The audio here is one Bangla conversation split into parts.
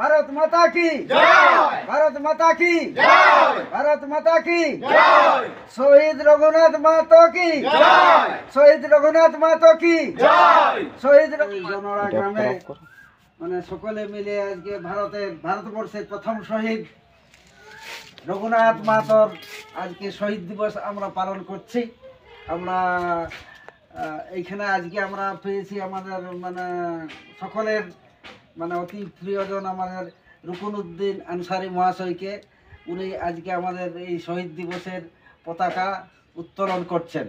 ভারত মাতা কি, ভারত মাতা কি, ভারত মাতা কি, শহীদ রঘুনাথ মাহাতো কি, শহীদ রঘুনাথ মাহাতো কি, শহীদ জনরা গ্রামে মানে সকলে মিলে আজকে ভারতবর্ষের প্রথম শহীদ রঘুনাথ মাহাতোর আজকে শহীদ দিবস আমরা পালন করছি। আমরা এইখানে আজকে আমরা পেয়েছি আমাদের মানে সকলের মানে অতি প্রিয়জন আমাদের রুকনউদ্দিন আনসারী মহাশয়কে। উনি আজকে আমাদের এই শহীদ দিবসের পতাকা উত্তোলন করছেন।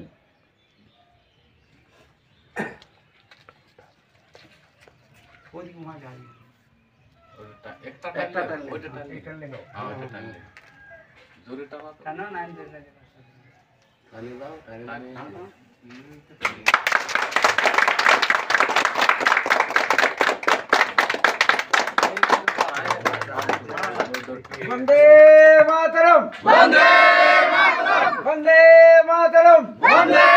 বন্দে মাতরম, বন্দে মাতরম, বন্দে মাতরম, বন্দে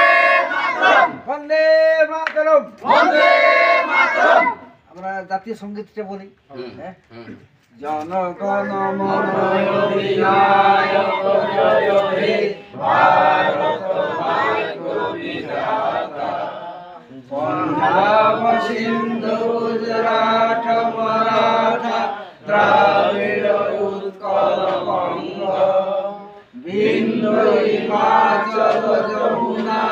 মাতরম, বন্দে মাতরম, বন্দে মাতরম। আমরা জাতীয় সঙ্গীতটা বলি। জনগণ মন অধিনায়ক জয় হে ভারত ভাগ্য বিধাতা, পঞ্জাব সিন্ধু গুজরাট মারাঠা দ্রাবিড় উৎকল বঙ্গ, বিন্দু হিমাচল যমুনা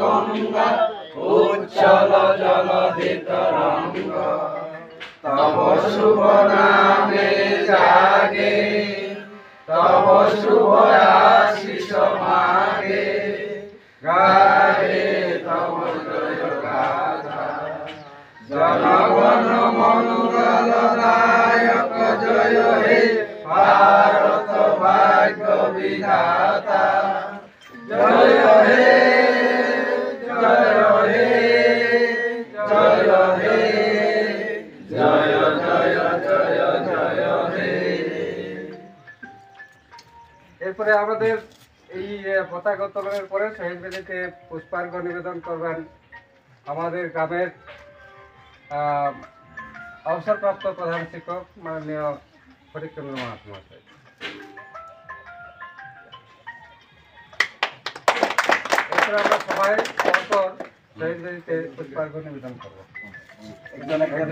গঙ্গা উচ্ছল জলধি তরঙ্গ, তব শুভ নামে জাগে তব শুভ আশিস মাগে, গায়ে তব জয় গাথা। জনগণ মঙ্গল দায়ক জয় হে ভারত ভাগ্য বিধাতা, জয় হে জয় হে জয় হে জয় জয় জয় জয় হে। এরপরে আমাদের এই পতাকা উত্তোলনের পরে শহীদ বেদিতে পুষ্পার্ঘ নিবেদন করবেন আমাদের গ্রামের অবসরপ্রাপ্ত প্রধান শিক্ষক মাননীয় ফটিকচন্দ্র মাহাতো মহাশয়। এরপরে আমরা সবাই পরপর শহীদ বেদিতে পুষ্পার্ঘ নিবেদন করবো। একজন একজন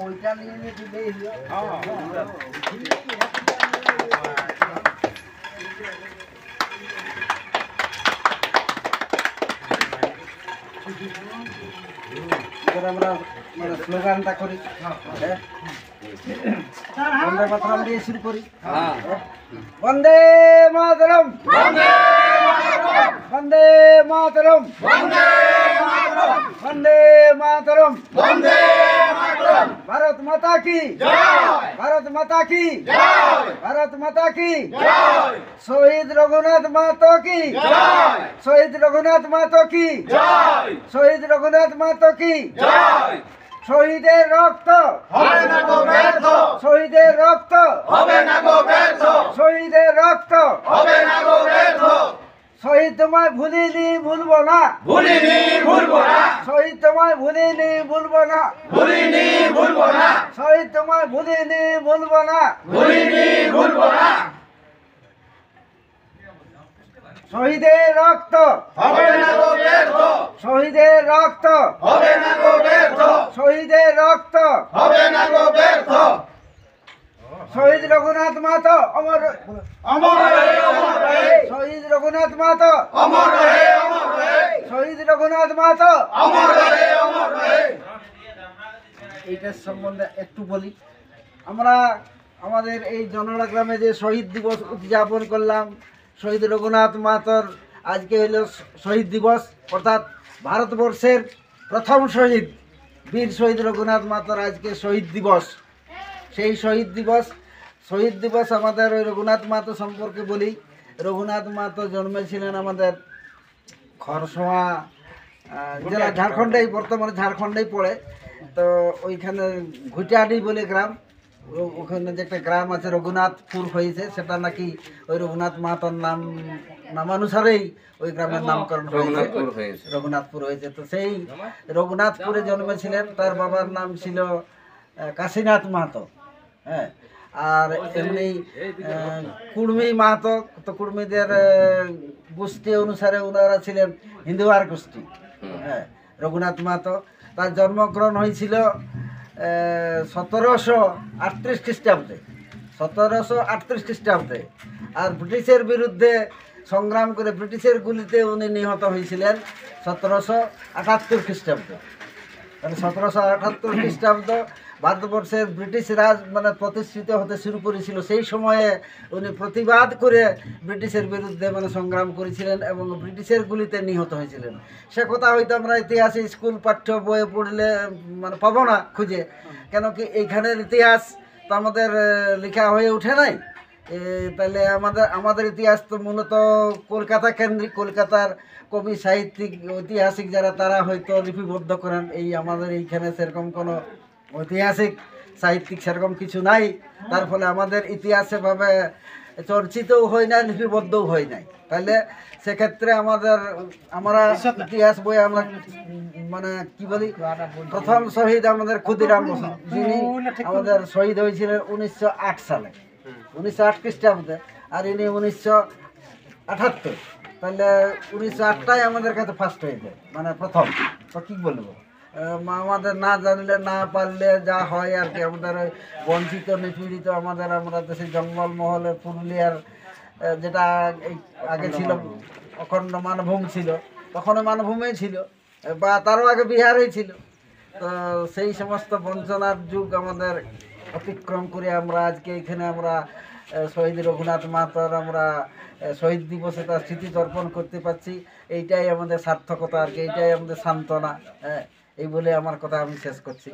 ওইটা নিয়ে দিলেই আমরা মানে স্লোগানটা করি, বন্দে মাতরম দিয়ে শুরু করি। বন্দে মাতরম, বন্দে মাতরম, বন্দে মাতরম, বন্দে মাতরম, বন্দে মাতরম, বন্দে মাতরম। ভারত মাতা কি জয়, ভারত মাতা কি জয়, ভারত মাতা কি জয়। শহীদ রঘুনাথ মাহাতো কি জয়, শহীদ রঘুনাথ মাহাতো কি জয়, শহীদ রঘুনাথ মাহাতো কি জয়। শহীদের রক্ত হবে না গো ব্যর্থ, শহীদের রক্ত হবে না গো ব্যর্থ, শহীদের রক্ত হবে না গো ব্যর্থ। শহীদ তোমায় ভুলিনি ভুলবো না, ভুলিনি ভুলবো না, শহীদ তোমায় ভুলিনি ভুলবো না, ভুলিনি ভুলবো না, শহীদ তোমায় ভুলিনি ভুলবো না, ভুলিনি ভুলবো না। শহীদের রক্ত হবে না গো ব্যর্থ, শহীদের রক্ত হবে না গো ব্যর্থ, শহীদের রক্ত হবে না গো ব্যর্থ। শহীদ রঘুনাথ মাহাতো অমর অমর রহে, অমর রহে। শহীদ রঘুনাথ মাহাতো অমর রহে, অমর রহে। শহীদ রঘুনাথ মাহাতো অমর রহে, অমর রহে। এইটার সম্বন্ধে একটু বলি। আমরা আমাদের এই জনরা গ্রামে যে শহীদ দিবস উদযাপন করলাম, শহীদ রঘুনাথ মাহাতোর আজকে হলো শহীদ দিবস, অর্থাৎ ভারতবর্ষের প্রথম শহীদ বীর শহীদ রঘুনাথ মাহাতোর আজকে শহীদ দিবস। সেই শহীদ দিবস শহীদ দিবস আমাদের ওই রঘুনাথ মাহাতো সম্পর্কে বলি। রঘুনাথ মাহাতো জন্মেছিলেন আমাদের খরসোয়া জেলা, ঝাড়খণ্ডেই, বর্তমানে ঝাড়খণ্ডেই পড়ে। তো ওইখানে ঘুটাডি বলে গ্রাম, ওখানে যে একটা গ্রাম আছে রঘুনাথপুর হয়েছে, সেটা নাকি ওই রঘুনাথ মাহাতোর নামানুসারেই ওই গ্রামের নামকরণ হয়েছে, রঘুনাথপুর হয়েছে। তো সেই রঘুনাথপুরে জন্মেছিলেন। তার বাবার নাম ছিল কাশীনাথ মাহাতো। হ্যাঁ, আর এমনি কুর্মী মাহাতো, তো কুর্মীদের গোষ্ঠী অনুসারে ওনারা ছিলেন হিন্দুয়ার গোষ্ঠী। হ্যাঁ, রঘুনাথ মাহাতো তার জন্মগ্রহণ হয়েছিল 1738 খ্রিস্টাব্দে, 1738 খ্রিস্টাব্দে। আর ব্রিটিশের বিরুদ্ধে সংগ্রাম করে ব্রিটিশের গুলিতে উনি নিহত হয়েছিলেন 1778 খ্রিস্টাব্দে। মানে 1778 খ্রিস্টাব্দ ভারতবর্ষের ব্রিটিশ রাজ মানে প্রতিষ্ঠিত হতে শুরু করেছিল। সেই সময়ে উনি প্রতিবাদ করে ব্রিটিশের বিরুদ্ধে মানে সংগ্রাম করেছিলেন এবং ব্রিটিশের গুলিতে নিহত হয়েছিলেন। সে কথা হয়তো আমরা ইতিহাসে স্কুল পাঠ্য বইয়ে পড়লে মানে পাবো না খুঁজে, কেন কি এইখানের ইতিহাস তো আমাদের লেখা হয়ে ওঠে নাই। তাহলে আমাদের ইতিহাস তো মূলত কলকাতা কেন্দ্রিক, কলকাতার কবি সাহিত্যিক ঐতিহাসিক যারা তারা হয়তো লিপিবদ্ধ করেন। এই আমাদের এইখানে সেরকম কোনো ঐতিহাসিক সাহিত্যিক সেরকম কিছু নাই, তার ফলে আমাদের ইতিহাসে ভাবে চর্চিতও হয় না, লিপিবদ্ধও হয় নাই। তাহলে সেক্ষেত্রে আমরা ইতিহাস বই আমরা মানে কি বলি, প্রথম শহীদ আমাদের ক্ষুদিরাম বসু, যিনি আমাদের শহীদ হয়েছিলেন 1908 সালে, 1908 খ্রিস্টাব্দে। আর ইনি 1978। তাহলে 1908টাই আমাদের কাছে ফার্স্ট হয়েছে, মানে প্রথম। তো কী বলবো, আমাদের না জানলে না পারলে যা হয় আর কি, আমাদের ওই বঞ্চিত নিপীড়িত আমরা দেশে জঙ্গলমহলে পুরুলিয়ার যেটা আগে ছিল অখণ্ড মানভূম ছিল, তখন মানভূমে ছিল, বা তারও আগে বিহারেই ছিল। তো সেই সমস্ত বঞ্চনার যুগ আমাদের অতিক্রম করে আমরা আজকে এখানে আমরা শহীদ রঘুনাথ মাহাতোর আমরা শহীদ দিবসে তার স্মৃতি তর্পণ করতে পারছি। এইটাই আমাদের সার্থকতা আর কি, এইটাই আমাদের সান্ত্বনা। হ্যাঁ, এই বলে আমার কথা আমি শেষ করছি।